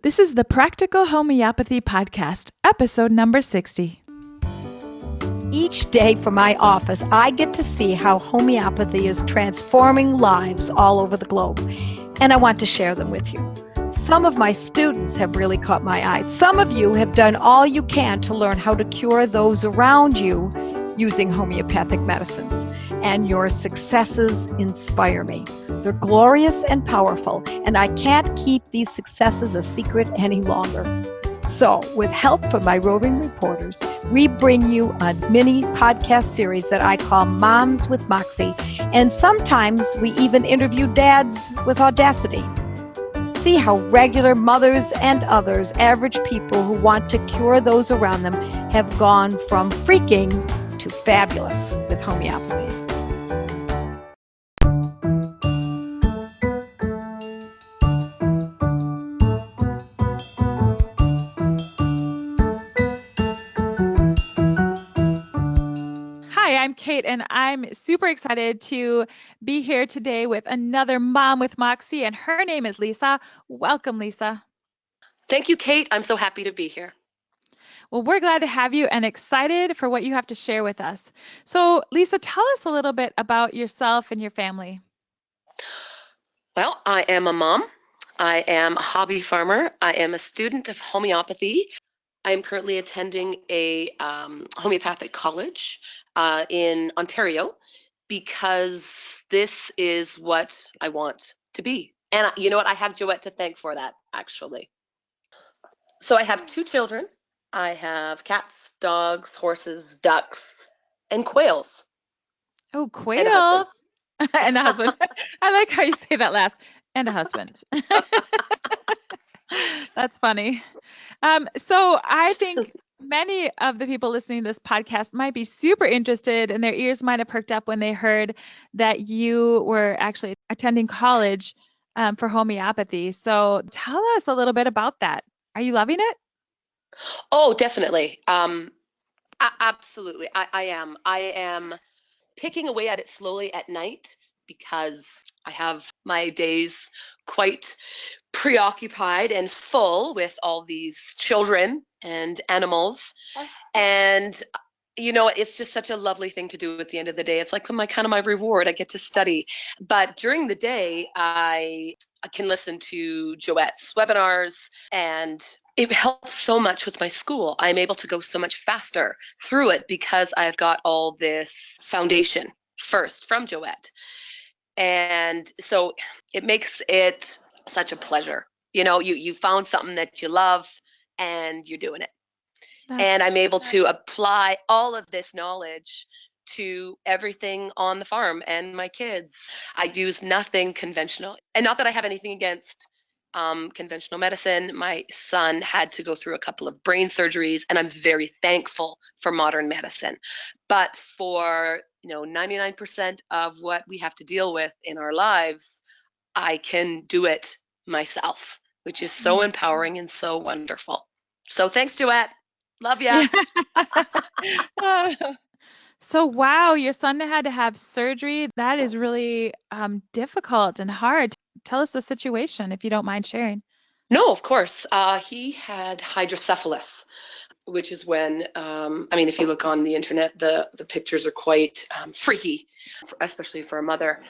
This is the Practical Homeopathy Podcast, episode number 60. Each day from my office, I get to see how homeopathy is transforming lives all over the globe, and I want to share them with you. Some of my students have really caught my eye. Some of you have done all you can to learn how to cure those around you using homeopathic medicines, and your successes inspire me. They're glorious and powerful, and I can't keep these successes a secret any longer. So, with help from my roving reporters, we bring you a mini podcast series that I call Moms with Moxie, and sometimes we even interview dads with Audacity. See how regular mothers and others, average people who want to cure those around them, have gone from freaking to fabulous with homeopathy. Hi, I'm Kate, and I'm super excited to be here today with another Mom with Moxie, and her name is Lisa. Welcome, Lisa. Thank you, Kate. I'm so happy to be here. Well, we're glad to have you and excited for what you have to share with us. So, Lisa, tell us a little bit about yourself and your family. Well, I am a mom. I am a hobby farmer. I am a student of homeopathy. I am currently attending a homeopathic college in Ontario because this is what I want to be. And you know what? I have Joette to thank for that, actually. So I have 2 children. I have cats, dogs, horses, ducks, and quails. Oh, And a husband. quails. And a husband. I like how you say that last. And a husband. That's funny. So I think many of the people listening to this podcast might be super interested, and their ears might have perked up when they heard that you were actually attending college for homeopathy. So tell us a little bit about that. Are you loving it? Oh, definitely. Absolutely. I am. I am picking away at it slowly at night because I have my days quite preoccupied and full with all these children and animals. And you know, it's just such a lovely thing to do at the end of the day. It's like my reward. I get to study. But during the day, I can listen to Joette's webinars, and it helps so much with my school. I'm able to go so much faster through it because I've got all this foundation first from Joette. And so it makes it such a pleasure. You know, you found something that you love and you're doing it. And I'm able to apply all of this knowledge to everything on the farm and my kids. I use nothing conventional. And not that I have anything against conventional medicine. My son had to go through a couple of brain surgeries, and I'm very thankful for modern medicine. But for 99% of what we have to deal with in our lives, I can do it myself, which is so empowering and so wonderful. So thanks, Joette. Love ya. So, wow, your son had to have surgery. That is really difficult and hard. Tell us the situation if you don't mind sharing. No, of course. He had hydrocephalus, which is when, if you look on the internet, the pictures are quite freaky, especially for a mother.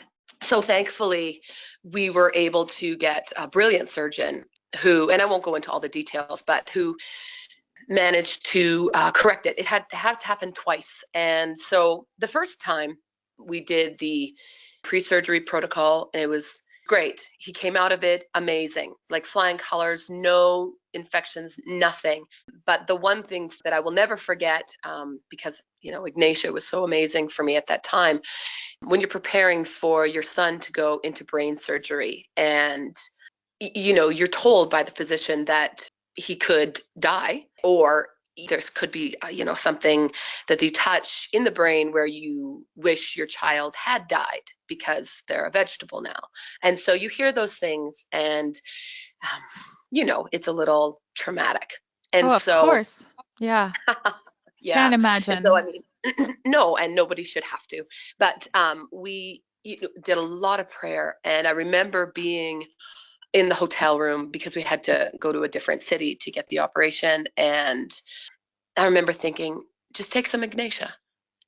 So thankfully, we were able to get a brilliant surgeon who, and I won't go into all the details, but who managed to correct it. It had to happen twice. And so the first time we did the pre-surgery protocol, and it was great. He came out of it amazing, like flying colors, no infections, nothing. But the one thing that I will never forget, because, Ignatia was so amazing for me at that time, when you're preparing for your son to go into brain surgery and, you're told by the physician that he could die, or there could be, something that you touch in the brain where you wish your child had died because they're a vegetable now. And so you hear those things and, it's a little traumatic. And of course. Yeah. Yeah. Can't imagine. And so, no, and nobody should have to. But we did a lot of prayer. And I remember being in the hotel room because we had to go to a different city to get the operation. And I remember thinking, just take some Ignatia.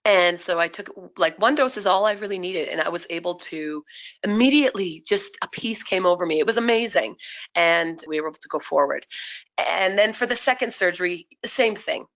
And so I took like one dose is all I really needed. And I was able to immediately, just a peace came over me. It was amazing. And we were able to go forward. And then for the second surgery, same thing.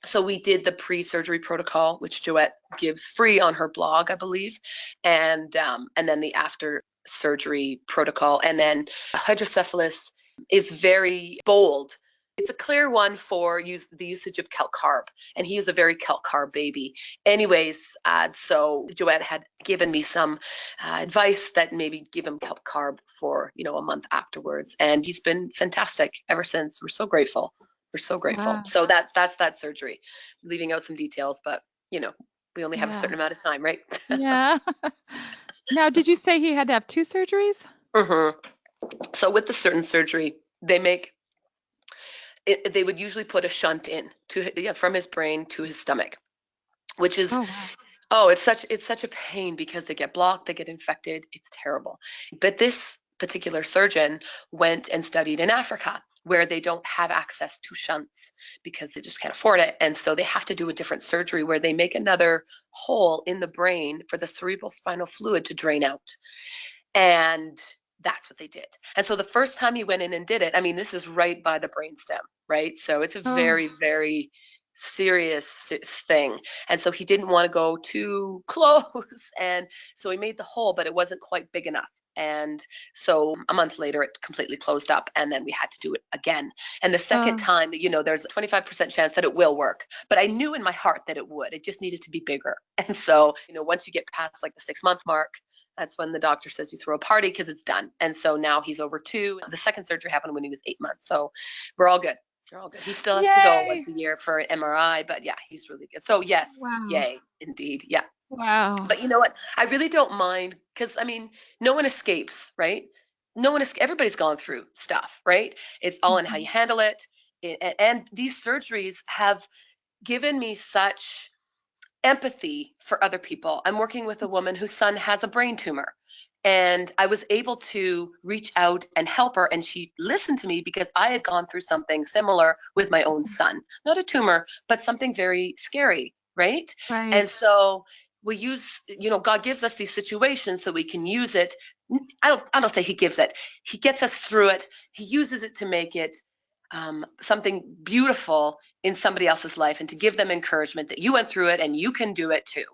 So we did the pre-surgery protocol, which Joette gives free on her blog, I believe. And then the after surgery protocol. And then hydrocephalus is very bold. It's a clear one for the usage of kelp carb, and he is a very kelp carb baby. Anyways, so Joette had given me some advice that maybe give him kelp carb for a month afterwards, and he's been fantastic ever since. We're so grateful. We're so grateful. Wow. So that's that surgery. Leaving out some details, but we only have a Yeah. certain amount of time, right? Yeah. Now, did you say he had to have 2 surgeries? So with the certain surgery, they would usually put a shunt in from his brain to his stomach, which is it's such a pain because they get blocked, they get infected. It's terrible. But this particular surgeon went and studied in Africa, where they don't have access to shunts because they just can't afford it. And so they have to do a different surgery where they make another hole in the brain for the cerebral spinal fluid to drain out. And that's what they did. And so the first time he went in and did it, I mean, this is right by the brainstem, right? So it's a very, very serious thing. And so he didn't want to go too close. And so he made the hole, but it wasn't quite big enough. And so a month later, it completely closed up, and then we had to do it again. And the second time, there's a 25% chance that it will work. But I knew in my heart that it would. It just needed to be bigger. And so, once you get past like the 6-month mark, that's when the doctor says you throw a party because it's done. And so now he's over 2. The second surgery happened when he was 8 months. So we're all good. We're all good. He still has to go once a year for an MRI, but yeah, he's really good. So yes, yay, indeed. Yeah. Wow. But you know what? I really don't mind because, no one escapes, right? Everybody's gone through stuff, right? It's all in how you handle it. And these surgeries have given me such empathy for other people. I'm working with a woman whose son has a brain tumor, and I was able to reach out and help her, and she listened to me because I had gone through something similar with my own son. Not a tumor, but something very scary, right? Right. And so we use, God gives us these situations so we can use it. I don't say he gives it. He gets us through it. He uses it to make it something beautiful in somebody else's life, and to give them encouragement that you went through it and you can do it too,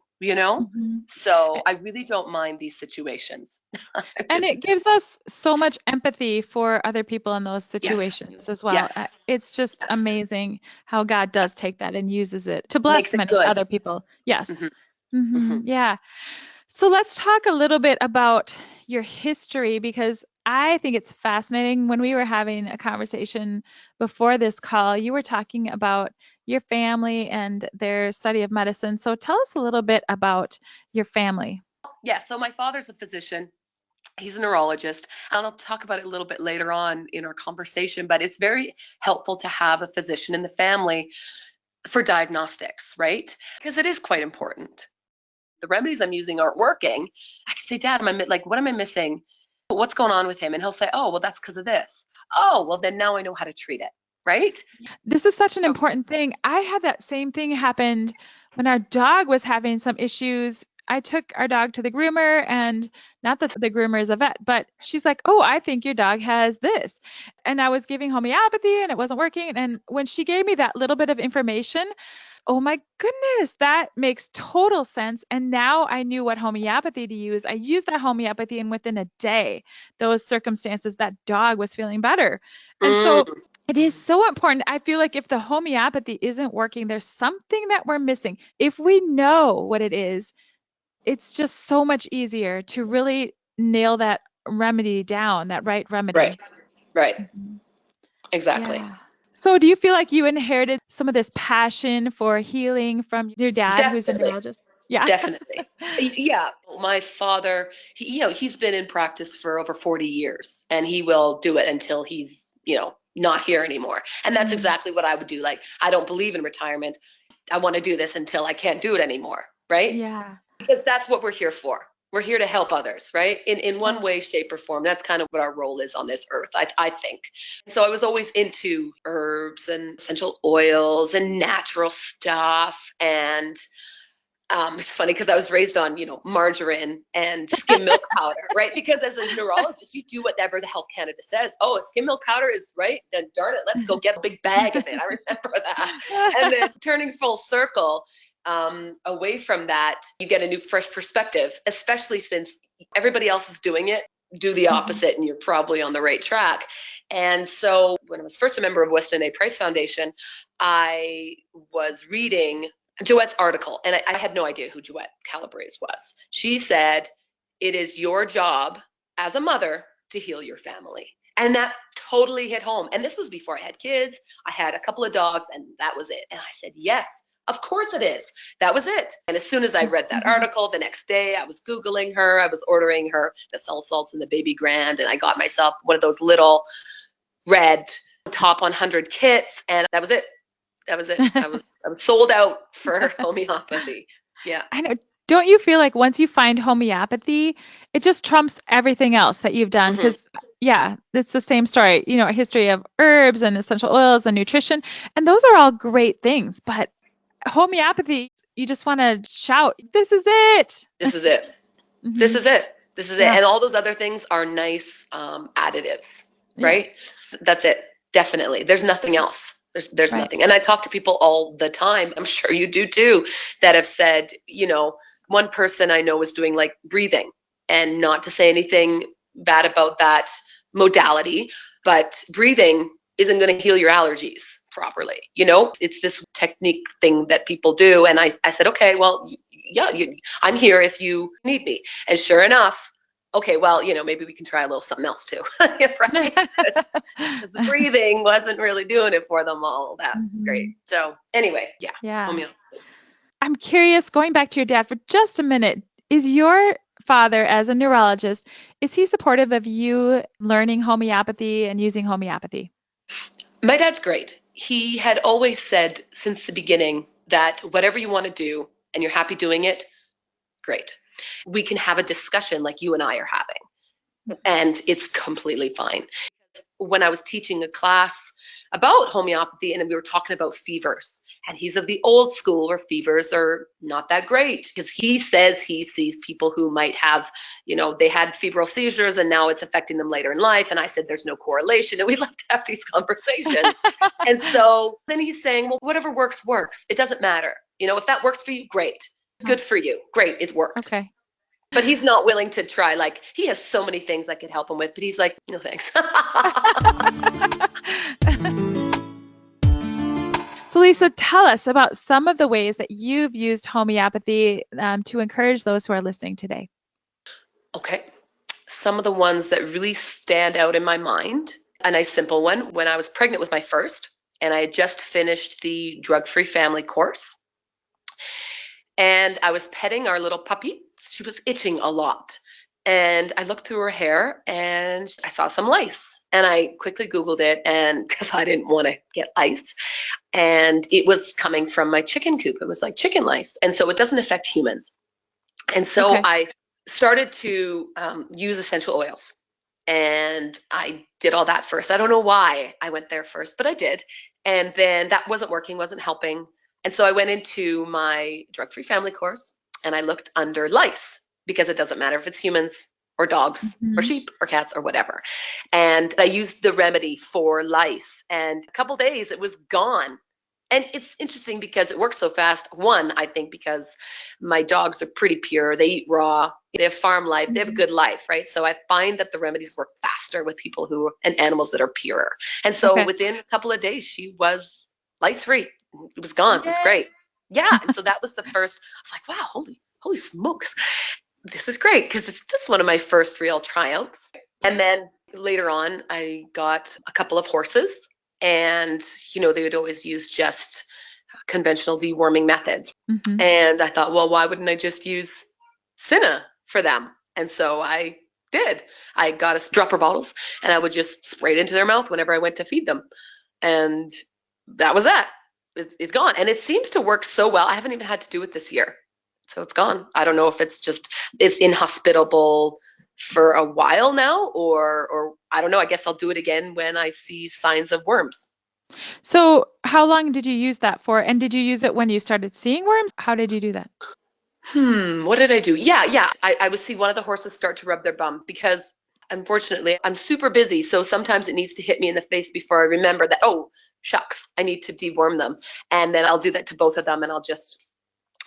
So I really don't mind these situations. And it gives us so much empathy for other people in those situations as well. Yes. It's just amazing how God does take that and uses it to bless Makes it many good. other people. Yes. Yeah. So let's talk a little bit about your history, because I think it's fascinating. When we were having a conversation before this call, you were talking about your family and their study of medicine. So tell us a little bit about your family. Yeah. So my father's a physician. He's a neurologist. And I'll talk about it a little bit later on in our conversation, but it's very helpful to have a physician in the family for diagnostics, right? Because it is quite important. The remedies I'm using aren't working. I can say, Dad, what am I missing? What's going on with him? And he'll say, oh, well, that's because of this. Oh, well, then now I know how to treat it, right? This is such an important thing. I had that same thing happen when our dog was having some issues. I took our dog to the groomer, and not that the groomer is a vet, but she's like, oh, I think your dog has this. And I was giving homeopathy and it wasn't working. And when she gave me that little bit of information, oh my goodness, that makes total sense. And now I knew what homeopathy to use. I used that homeopathy, and within a day, those circumstances, that dog was feeling better. And so it is so important. I feel like if the homeopathy isn't working, there's something that we're missing. If we know what it is, it's just so much easier to really nail that remedy down, that right remedy. Right. Exactly. Yeah. So do you feel like you inherited some of this passion for healing from your dad, who's a neurologist? Yeah. Definitely. Yeah. My father, he's been in practice for over 40 years, and he will do it until he's, not here anymore. And that's exactly what I would do. Like, I don't believe in retirement. I want to do this until I can't do it anymore. Right? Yeah. Because that's what we're here for. We're here to help others, right? In one Yeah. way, shape, or form. That's kind of what our role is on this earth, I think. So I was always into herbs and essential oils and natural stuff. And it's funny because I was raised on, margarine and skim milk powder, right? Because as a neurologist, you do whatever the Health Canada says. Oh, skim milk powder is right. Then darn it, let's go get a big bag of it. I remember that. And then turning full circle, away from that, you get a new, fresh perspective, especially since everybody else is doing it. Do the opposite, and you're probably on the right track. And so when I was first a member of Weston A. Price Foundation, I was reading Joette's article, and I had no idea who Joette Calabrese was. She said, it is your job as a mother to heal your family. And that totally hit home. And this was before I had kids. I had a couple of dogs, and that was it. And I said, yes, of course it is. That was it. And as soon as I read that article, the next day I was Googling her. I was ordering her the cell salts and the baby grand. And I got myself one of those little red top 100 kits. And that was it. That was it. I was sold out for homeopathy. Yeah. I know. Don't you feel like once you find homeopathy, it just trumps everything else that you've done? Because, yeah, it's the same story, a history of herbs and essential oils and nutrition. And those are all great things. But homeopathy, you just want to shout, this is it. This is it. This is it. This is it. And all those other things are nice additives, right? That's it. Definitely. There's nothing else. There's nothing. And I talk to people all the time, I'm sure you do too, that have said, one person I know was doing like breathing, and not to say anything bad about that modality, but breathing isn't going to heal your allergies properly. It's this technique thing that people do. And I said, okay, well, yeah, I'm here if you need me. And sure enough, okay, well, maybe we can try a little something else too, right? Because the breathing wasn't really doing it for them all that great. So anyway, yeah. Homeopathy. I'm curious, going back to your dad for just a minute, is your father, as a neurologist, is he supportive of you learning homeopathy and using homeopathy? My dad's great. He had always said since the beginning that whatever you want to do and you're happy doing it, great. We can have a discussion like you and I are having, and it's completely fine. When I was teaching a class about homeopathy, and we were talking about fevers, and he's of the old school where fevers are not that great, because he says he sees people who might have, they had febrile seizures and now it's affecting them later in life. And I said, there's no correlation. And we love to have these conversations. And so then he's saying, well, whatever works. It doesn't matter. If that works for you, great. Good for you. Great. It worked. Okay. But he's not willing to try. Like, he has so many things I could help him with, but he's like, no, thanks. So Lisa, tell us about some of the ways that you've used homeopathy to encourage those who are listening today. Okay. Some of the ones that really stand out in my mind, a nice simple one, when I was pregnant with my first, and I had just finished the drug-free family course, and I was petting our little puppy. She was itching a lot. And I looked through her hair and I saw some lice. And I quickly Googled it, and because I didn't want to get lice. And it was coming from my chicken coop. It was like chicken lice. And so it doesn't affect humans. And so I started to use essential oils. And I did all that first. I don't know why I went there first, but I did. And then that wasn't working, wasn't helping. And so I went into my drug-free family course, and I looked under lice, because it doesn't matter if it's humans or dogs or sheep or cats or whatever. And I used the remedy for lice, and a couple days it was gone. And it's interesting because it works so fast. One, I think because my dogs are pretty pure. They eat raw. They have farm life. They have a good life, right? So I find that the remedies work faster with people and animals that are purer. And so within a couple of days, she was lice-free. It was gone. It was great. Yeah. And so that was the first. I was like, wow, holy smokes. This is great, because this is one of my first real triumphs. And then later on, I got a couple of horses, and, they would always use just conventional deworming methods. And I thought, well, why wouldn't I just use Cinna for them? And so I did. I got us dropper bottles, and I would just spray it into their mouth whenever I went to feed them. And that was that. It's gone. And it seems to work so well. I haven't even had to do it this year. So it's gone. I don't know if it's inhospitable for a while now, or I don't know. I guess I'll do it again when I see signs of worms. So how long did you use that for? And did you use it when you started seeing worms? How did you do that? What did I do? Yeah. I would see one of the horses start to rub their bum because unfortunately I'm super busy. So sometimes it needs to hit me in the face before I remember that, oh, shucks, I need to deworm them. And then I'll do that to both of them and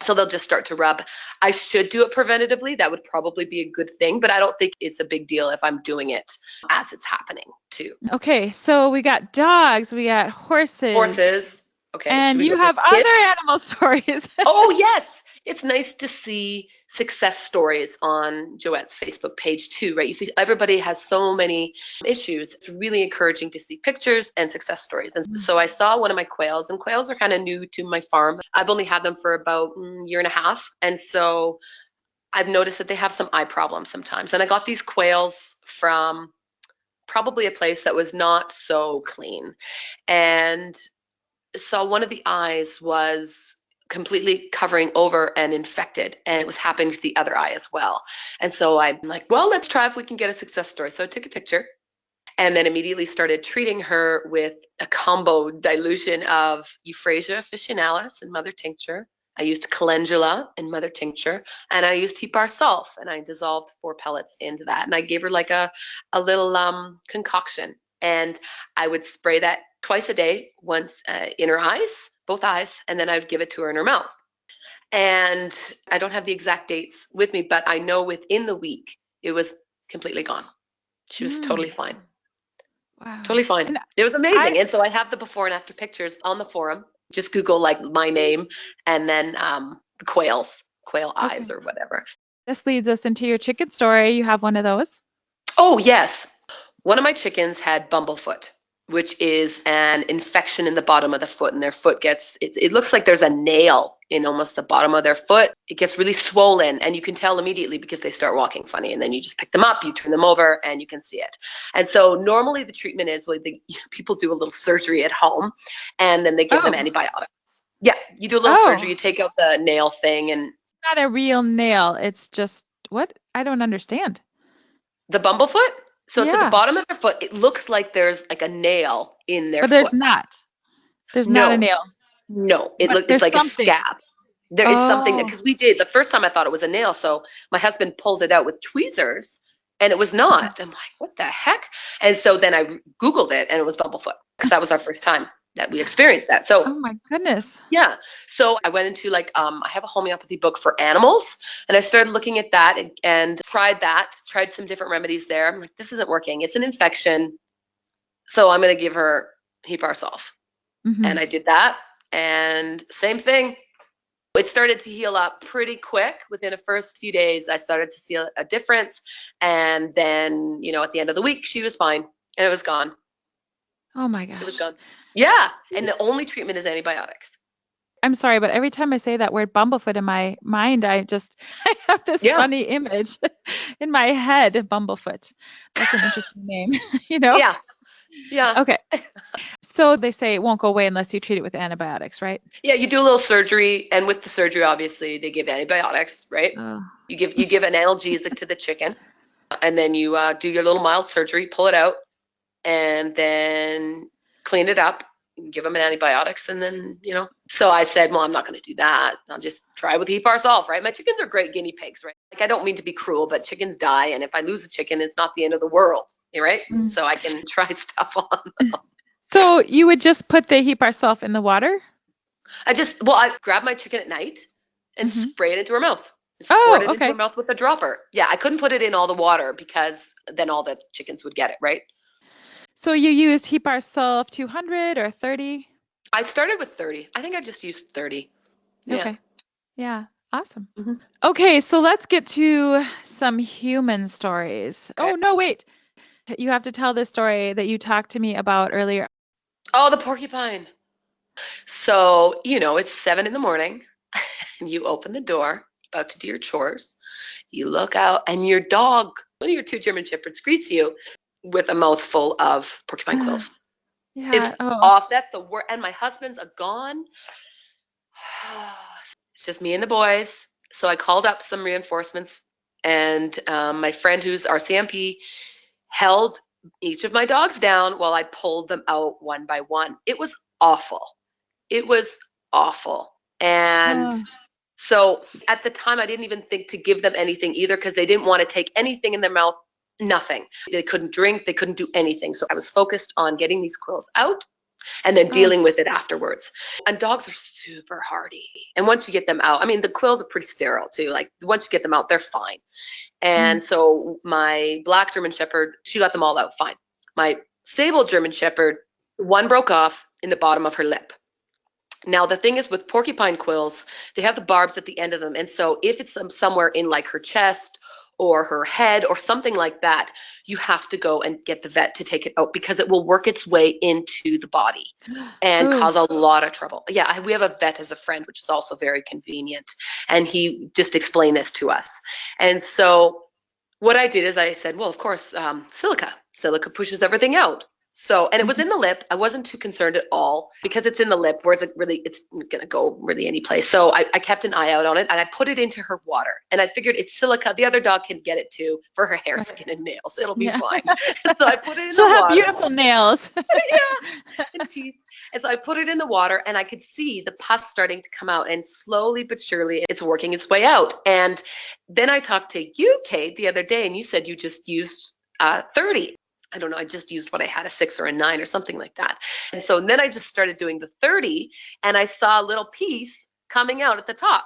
so they'll just start to rub. I should do it preventatively. That would probably be a good thing, but I don't think it's a big deal if I'm doing it as it's happening too. Okay, so we got dogs, we got horses, Horses. Okay, should and we you go with have kids? other animal stories. Oh, yes. It's nice to see success stories on Joette's Facebook page too, right? You see, everybody has so many issues. It's really encouraging to see pictures and success stories. And so I saw one of my quails, and quails are kind of new to my farm. I've only had them for about a year and a half. And so I've noticed that they have some eye problems sometimes. And I got these quails from probably a place that was not so clean. And so one of the eyes was completely covering over and infected, and it was happening to the other eye as well. And so I'm like, well, let's try if we can get a success story. So I took a picture and then immediately started treating her with a combo dilution of Euphrasia officinalis and mother tincture. I used calendula and mother tincture, and I used hepar sulf, and I dissolved 4 pellets into that. And I gave her like a little concoction, and I would spray that twice a day, once in her eyes, both eyes, and then I would give it to her in her mouth. And I don't have the exact dates with me, but I know within the week it was completely gone. She was totally Mm, fine. wow. Totally fine. And It was I amazing. And so I have the before and after pictures on the forum. Just Google like my name and then the quail eyes okay. or whatever. This leads us into your chicken story. You have one of those. Oh, yes. One of my chickens had bumblefoot, which is an infection in the bottom of the foot, and their foot it looks like there's a nail in almost the bottom of their foot. It gets really swollen, and you can tell immediately because they start walking funny. And then you just pick them up, you turn them over, and you can see it. And so normally the treatment is people do a little surgery at home, and then they give them Oh, antibiotics. Yeah, you do a little surgery, oh, you take out the nail thing, and not a real nail. It's just what? I don't understand. the bumblefoot. So it's at the Yeah, bottom of their foot. It looks like there's like a nail in their but there's foot. not. There's not a No, nail, no, but it's there's like a something. scab. There is something that Oh, because we did the first time I thought it was a nail, so my husband pulled it out with tweezers, and it was not. I'm like, what the heck? And so then I Googled it, and it was bumblefoot because that was our first time that we experienced that. So oh my goodness. yeah, so I went into I have a homeopathy book for animals, and I started looking at that and tried some different remedies there. I'm like, this isn't working. It's an infection, so I'm going to give her hepar sulf. Hmm. And I did that, and same thing. It started to heal up pretty quick. Within the first few days, I started to see a difference. And then, at the end of the week, she was fine and it was gone. Oh my It was gosh. gone. Yeah. And the only treatment is antibiotics. I'm sorry, but every time I say that word bumblefoot in my mind, I have this Yeah. funny image in my head, bumblefoot. That's an interesting name, you know? Yeah. Yeah. Okay. So they say it won't go away unless you treat it with antibiotics, right? Yeah. You do a little surgery. And with the surgery, obviously, they give antibiotics, right? Oh. You give an analgesic to the chicken, and then you do your little mild surgery, pull it out, and then clean it up, give them an antibiotics, and then, So I said, well, I'm not going to do that. I'll just try with hepar sulf, right? My chickens are great guinea pigs, right? Like, I don't mean to be cruel, but chickens die, and if I lose a chicken, it's not the end of the world, right? Mm. So I can try stuff on them. So you would just put the hepar sulf in the water? I grab my chicken at night and Hmm. spray it into her mouth. Squirt Oh, it into her okay. mouth with a dropper. Yeah, I couldn't put it in all the water because then all the chickens would get it, right? So you used hepar sulf 200 or 30? I started with 30. I think I just used 30. Yeah. Okay. Yeah. Awesome. Mhm. Okay, so let's get to some human stories. Okay. Oh, no, wait. You have to tell this story that you talked to me about earlier. Oh, the porcupine. So, it's 7 in the morning and you open the door, about to do your chores. You look out and your dog, one of your 2 German Shepherds, greets you with a mouthful of porcupine quills. It's Yeah. Oh, off. That's the worst. And my husband's gone. It's just me and the boys. So I called up some reinforcements, and my friend who's RCMP held each of my dogs down while I pulled them out one by one. It was awful. It was awful. And Oh. so at the time, I didn't even think to give them anything either, because they didn't want to take anything in their mouth, nothing. They couldn't drink, they couldn't do anything. So I was focused on getting these quills out and then dealing with it afterwards. And dogs are super hardy. And once you get them out, I mean, the quills are pretty sterile too. Like once you get them out, they're fine. And so my black German Shepherd, she got them all out fine. My sable German Shepherd, one broke off in the bottom of her lip. Now, the thing is with porcupine quills, they have the barbs at the end of them. And so if it's somewhere in like her chest or her head or something like that, you have to go and get the vet to take it out, because it will work its way into the body and cause a lot of trouble. Yeah, we have a vet as a friend, which is also very convenient. And he just explained this to us. And so what I did is I said, well, of course, silica. Silica pushes everything out. So, and it was in the lip. I wasn't too concerned at all, because it's in the lip, where it's going to go really any place. So I kept an eye out on it, and I put it into her water, and I figured it's silica. The other dog can get it too for her hair, skin, and nails. It'll be fine. So I put it in She'll the have water. beautiful nails. Yeah, and teeth. And so I put it in the water, and I could see the pus starting to come out, and slowly but surely it's working its way out. And then I talked to you, Kate, the other day, and you said you just used 30. I don't know, I just used what I had, a 6 or a 9 or something like that. And so then I just started doing the 30, and I saw a little piece coming out at the top.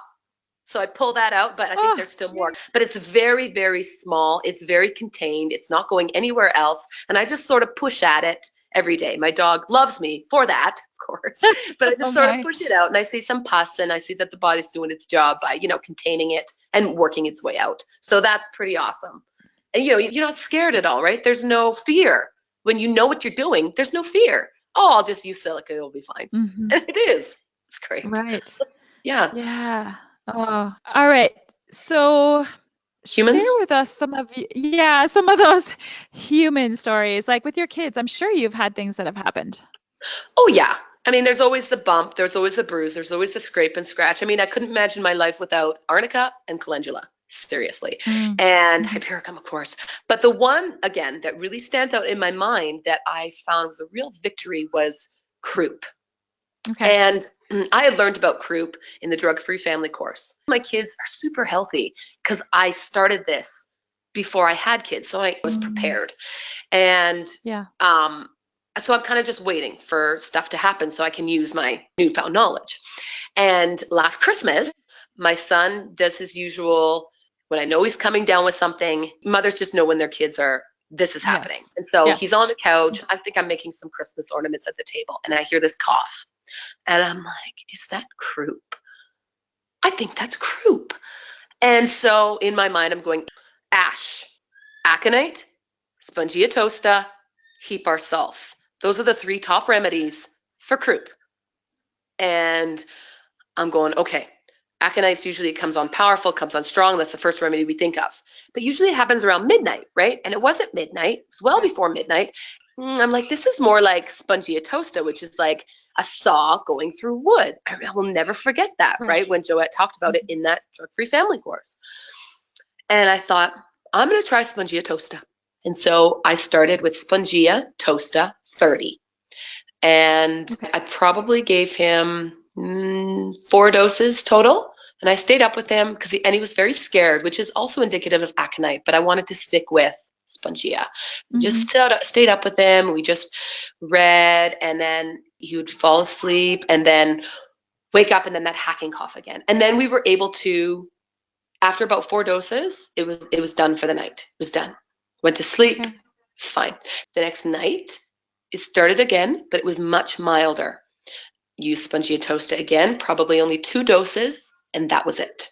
So I pull that out, but I think there's still more. But it's very, very small. It's very contained. It's not going anywhere else. And I just sort of push at it every day. My dog loves me for that, of course. But I just sort of push it out, and I see some pus, and I see that the body's doing its job by, containing it and working its way out. So that's pretty awesome. And, you're not scared at all, right? There's no fear. When you know what you're doing, there's no fear. Oh, I'll just use silica. It'll be fine. And it is. It's great. Right. Yeah. Yeah. Oh, all right. So Humans? share with us some of those human stories, like with your kids. I'm sure you've had things that have happened. Oh, yeah. I mean, there's always the bump. There's always the bruise. There's always the scrape and scratch. I mean, I couldn't imagine my life without arnica and calendula. Seriously. And hypericum, of course. But the one, again, that really stands out in my mind that I found was a real victory was croup. Okay. And I had learned about croup in the drug-free family course. My kids are super healthy because I started this before I had kids, so I was prepared. And so I'm kind of just waiting for stuff to happen so I can use my newfound knowledge. And last Christmas, my son does his usual, when I know he's coming down with something, mothers just know when their kids this is happening. Yes. And so he's on the couch. I think I'm making some Christmas ornaments at the table, and I hear this cough. And I'm like, is that croup? I think that's croup. And so in my mind, I'm going, ash, aconite, spongia tosta, hepar sulph. Those are the 3 top remedies for croup. And I'm going, okay, aconites usually it comes on powerful, comes on strong. That's the first remedy we think of. But usually it happens around midnight, right? And it wasn't midnight. It was well before midnight. I'm like, this is more like spongia tosta, which is like a saw going through wood. I will never forget that, right? When Joette talked about it in that drug-free family course. And I thought, I'm going to try spongia tosta. And so I started with spongia tosta 30. And I probably gave him 4 doses total. And I stayed up with him because he was very scared, which is also indicative of aconite, but I wanted to stick with spongia. Just stayed up with him. We just read, and then he would fall asleep and then wake up, and then that hacking cough again. And then we were able to, after about 4 doses, it was done for the night. It was done. Went to sleep. It was fine. The next night, it started again, but it was much milder. Used spongia tosta again, probably only 2 doses, and that was it.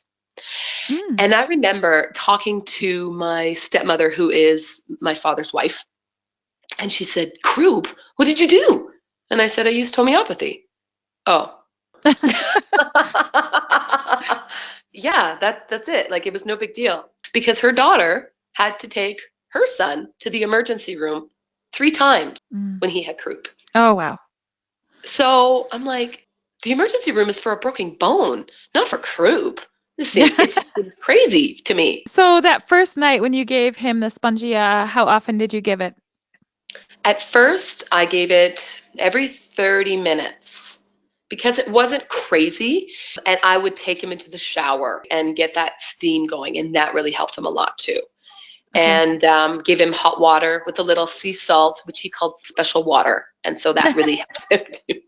And I remember talking to my stepmother, who is my father's wife, and she said, croup, what did you do? And I said, I used homeopathy. Oh. Yeah, that's it. Like, it was no big deal, because her daughter had to take her son to the emergency room 3 times when he had croup. Oh, wow. So I'm like, the emergency room is for a broken bone, not for croup. It just seemed crazy to me. So that first night when you gave him the Spongia, how often did you give it? At first, I gave it every 30 minutes because it wasn't crazy. And I would take him into the shower and get that steam going. And that really helped him a lot too. Okay. And give him hot water with a little sea salt, which he called special water. And so that really helped him too.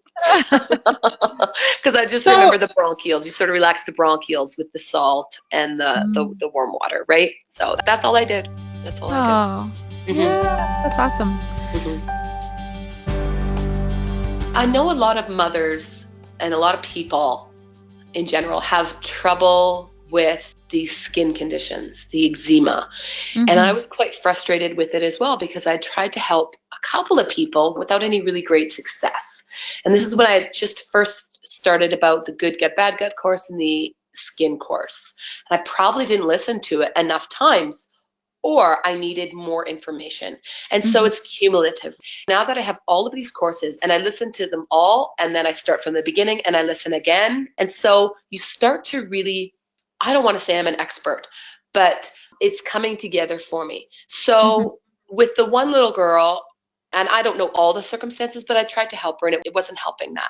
Because I just So, remember the bronchioles. You sort of relax the bronchioles with the salt and the warm water, right? So that's all I did. That's all I oh, did. yeah, that's awesome. I know a lot of mothers and a lot of people in general have trouble with these skin conditions, the eczema. And I was quite frustrated with it as well because I tried to help a couple of people without any really great success. And this is when I had just first started about the Good Gut, Bad Gut course and the skin course. And I probably didn't listen to it enough times, or I needed more information. And so it's cumulative. Now that I have all of these courses and I listen to them all, and then I start from the beginning and I listen again. And so you start to really, I don't want to say I'm an expert, but it's coming together for me. So with the one little girl, and I don't know all the circumstances, but I tried to help her and it wasn't helping that.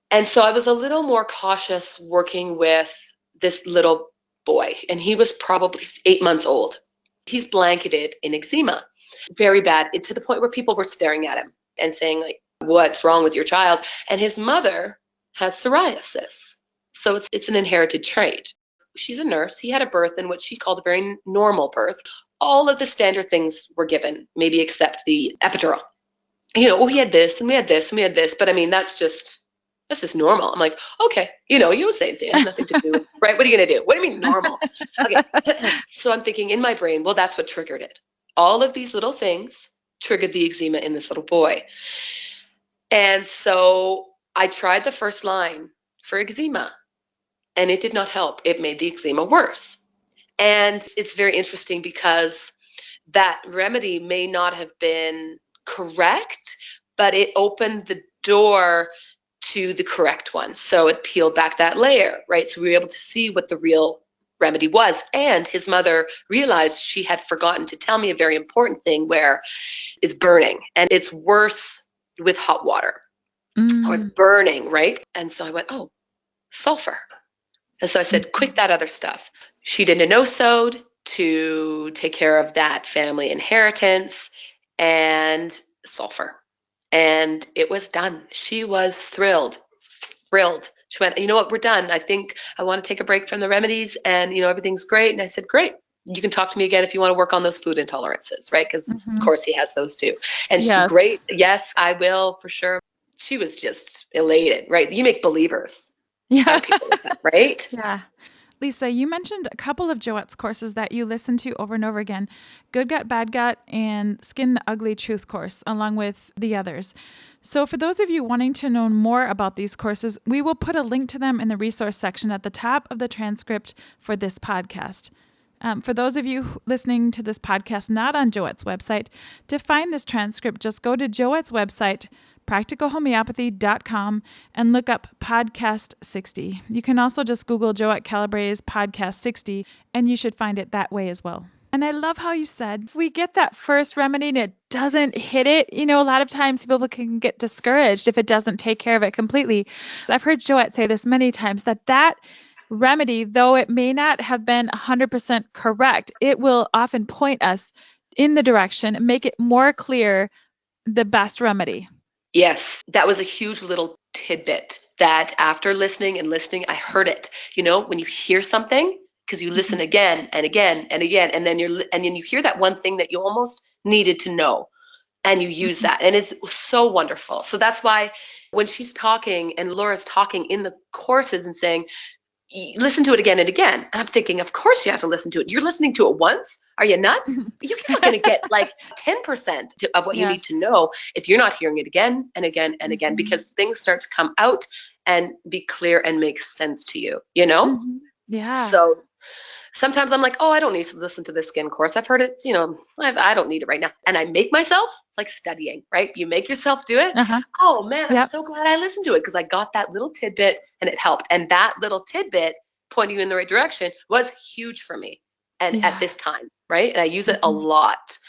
And so I was a little more cautious working with this little boy, and he was probably 8 months old. He's blanketed in eczema, very bad, to the point where people were staring at him and saying, like, what's wrong with your child? And his mother has psoriasis. So it's an inherited trait. She's a nurse. He had a birth in what she called a very normal birth. All of the standard things were given, maybe except the epidural. We had this and we had this and we had this. But I mean, that's just normal. I'm like, okay, you don't say anything. It has nothing to do with, right? What are you going to do? What do you mean normal? Okay. So I'm thinking in my brain, well, that's what triggered it. All of these little things triggered the eczema in this little boy. And so I tried the first line for eczema and it did not help. It made the eczema worse. And it's very interesting because that remedy may not have been correct, but it opened the door to the correct one. So it peeled back that layer, right? So we were able to see what the real remedy was. And his mother realized she had forgotten to tell me a very important thing, where it's burning and it's worse with hot water or it's burning, right? And so I went, oh, sulfur. And so I said, quick, that other stuff. She did a no-sode to take care of that family inheritance and sulfur. And it was done. She was thrilled. She went, you know what, we're done. I think I want to take a break from the remedies and, everything's great. And I said, great. You can talk to me again if you want to work on those food intolerances, right? Because, of course, he has those too. And she, Yes. great. Yes, I will for sure. She was just elated, right? You make believers out Yeah. of people like that, right? Yeah. Lisa, you mentioned a couple of Joette's courses that you listen to over and over again, Good Gut, Bad Gut, and Skin the Ugly Truth course, along with the others. So for those of you wanting to know more about these courses, we will put a link to them in the resource section at the top of the transcript for this podcast. For those of you listening to this podcast not on Joette's website, to find this transcript, just go to Joette's website, practicalhomeopathy.com, and look up Podcast 60. You can also just Google Joette Calabre's Podcast 60, and you should find it that way as well. And I love how you said, if we get that first remedy and it doesn't hit it, a lot of times people can get discouraged if it doesn't take care of it completely. I've heard Joette say this many times, that remedy, though it may not have been 100% correct, it will often point us in the direction and make it more clear the best remedy. Yes, that was a huge little tidbit that after listening and listening, I heard it. When you hear something, because you listen again and again and again, and then you hear that one thing that you almost needed to know, and you use that, and it's so wonderful. So that's why when she's talking and Laura's talking in the courses and saying, listen to it again and again. And I'm thinking, of course you have to listen to it. You're listening to it once. Are you nuts? You're not going to get like 10% of what you need to know if you're not hearing it again and again and again, because things start to come out and be clear and make sense to you, Yeah. So sometimes I'm like, oh, I don't need to listen to this skin course. I've heard it, I don't need it right now. And I make myself, it's like studying, right? You make yourself do it. Oh man, I'm so glad I listened to it because I got that little tidbit and it helped. And that little tidbit pointing you in the right direction was huge for me. And Yeah. at this time, right? And I use it a Mhm. lot.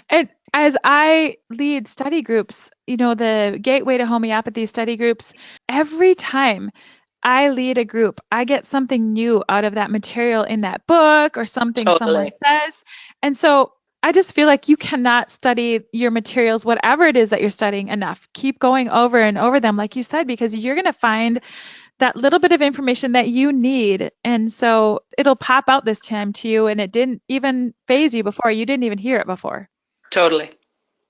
And as I lead study groups, the Gateway to Homeopathy study groups, every time I lead a group, I get something new out of that material in that book or something someone Totally. says. And so I just feel like you cannot study your materials, whatever it is that you're studying, enough. Keep going over and over them, like you said, because you're going to find that little bit of information that you need. And so it'll pop out this time to you, and it didn't even phase you before. You didn't even hear it before. Totally.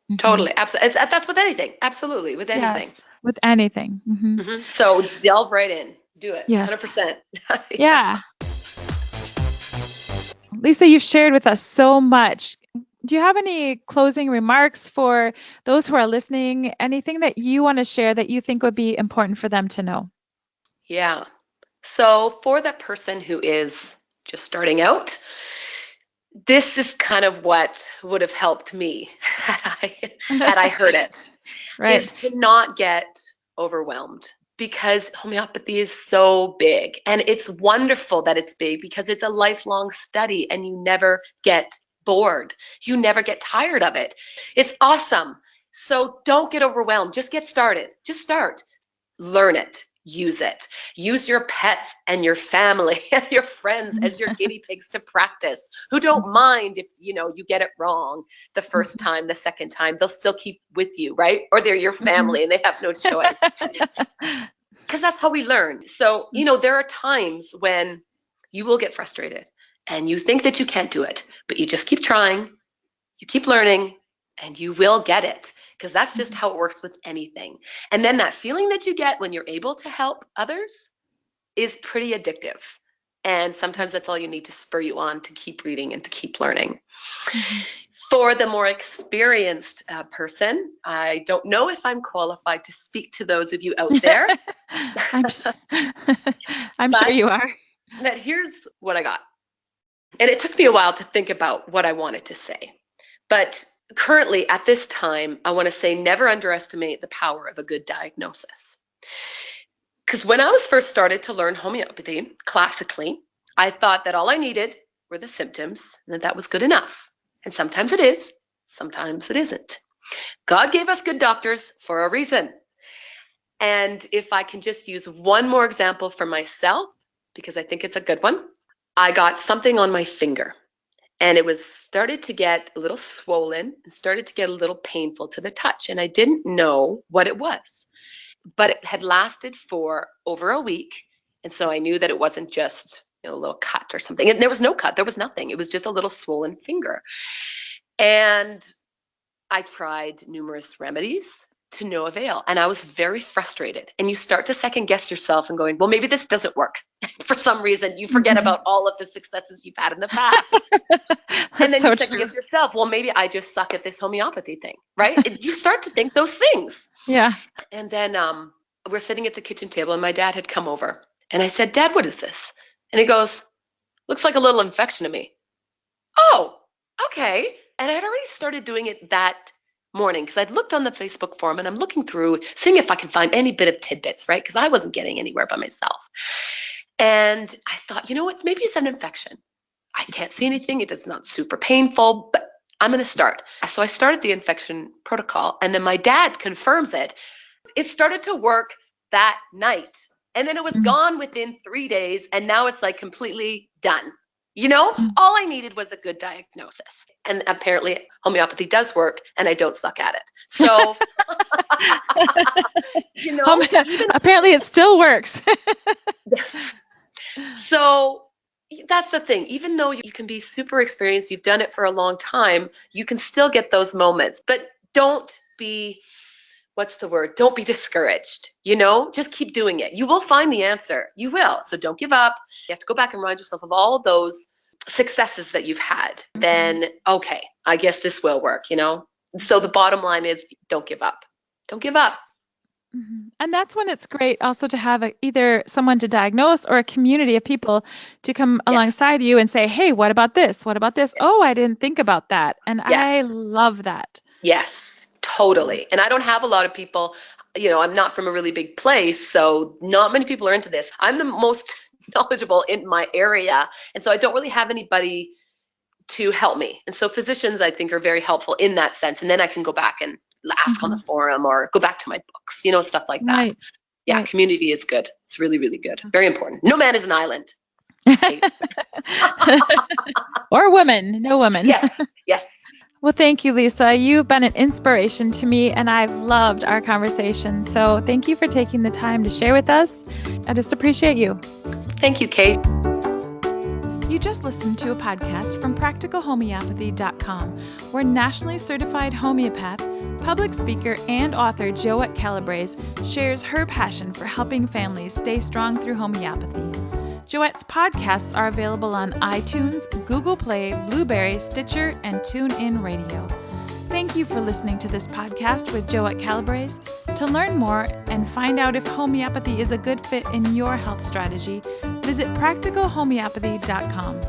Hmm. Totally. Absolutely. That's with anything. Absolutely. With anything. Yes, with anything. So delve right in. Do it. Yes. 100%. Yeah. Yeah. Lisa, you've shared with us so much. Do you have any closing remarks for those who are listening? Anything that you want to share that you think would be important for them to know? Yeah. So for that person who is just starting out, this is kind of what would have helped me had I heard it, is Right. to not get overwhelmed, because homeopathy is so big, and it's wonderful that it's big because it's a lifelong study and you never get bored. You never get tired of it. It's awesome. So don't get overwhelmed. Just get started. Just start. Learn it. Use it. Use your pets and your family and your friends as your guinea pigs to practice, who don't mind if you get it wrong the first time, the second time. They'll still keep with you, right? Or they're your family and they have no choice, because that's how we learn. So there are times when you will get frustrated and you think that you can't do it, but you just keep trying, you keep learning, and you will get it, because that's just how it works with anything. And then that feeling that you get when you're able to help others is pretty addictive. And sometimes that's all you need to spur you on to keep reading and to keep learning. For the more experienced person, I don't know if I'm qualified to speak to those of you out there, I'm, I'm sure but you are. here's what I got. And it took me a while to think about what I wanted to say. But currently, at this time, I want to say never underestimate the power of a good diagnosis. Because when I was first started to learn homeopathy classically, I thought that all I needed were the symptoms and that was good enough. And sometimes it is, sometimes it isn't. God gave us good doctors for a reason. And if I can just use one more example for myself, because I think it's a good one, I got something on my finger. And it was started to get a little swollen and started to get a little painful to the touch. And I didn't know what it was, but it had lasted for over a week. And so I knew that it wasn't just a little cut or something. And there was no cut, there was nothing. It was just a little swollen finger. And I tried numerous remedies to no avail. And I was very frustrated. And you start to second guess yourself and going, well, maybe this doesn't work. For some reason, you forget about all of the successes you've had in the past. And That's then you so second true. guess yourself, well, maybe I just suck at this homeopathy thing, right? You start to think those things. Yeah. And then we're sitting at the kitchen table and my dad had come over. And I said, Dad, what is this? And he goes, looks like a little infection to me. Oh, okay. And I had already started doing it that morning because I'd looked on the Facebook forum and I'm looking through, seeing if I can find any bit of tidbits, right? Because I wasn't getting anywhere by myself. And I thought, maybe it's an infection. I can't see anything. It is not super painful, but I'm going to start. So I started the infection protocol, and then my dad confirms it. It started to work that night, and then it was gone within 3 days, and now it's like completely done. All I needed was a good diagnosis, and apparently homeopathy does work, and I don't suck at it. So, even Apparently it still works. yes. So that's the thing. Even though you can be super experienced, you've done it for a long time, you can still get those moments. But don't be, what's the word? Don't be discouraged. Just keep doing it. You will find the answer. You will. So don't give up. You have to go back and remind yourself of all those successes that you've had. Then, okay, I guess this will work, So the bottom line is don't give up. Don't give up. And that's when it's great also to have either someone to diagnose or a community of people to come Yes. alongside you and say, hey, what about this? What about this? Yes. Oh, I didn't think about that. And I Yes. love that. Yes, totally. And I don't have a lot of people, I'm not from a really big place, so not many people are into this. I'm the most knowledgeable in my area. And so I don't really have anybody to help me. And so physicians, I think, are very helpful in that sense. And then I can go back and ask on the forum or go back to my books, stuff like that. Right. Yeah, Right. community is good. It's really, really good. Very important. No man is an island. Or woman, no woman. Yes, yes. Well, thank you, Lisa. You've been an inspiration to me, and I've loved our conversation. So thank you for taking the time to share with us. I just appreciate you. Thank you, Kate. You just listened to a podcast from practicalhomeopathy.com, where nationally certified homeopath, public speaker, and author Joette Calabrese shares her passion for helping families stay strong through homeopathy. Joette's podcasts are available on iTunes, Google Play, Blueberry, Stitcher, and TuneIn Radio. Thank you for listening to this podcast with Joette Calabrese. To learn more and find out if homeopathy is a good fit in your health strategy, visit practicalhomeopathy.com.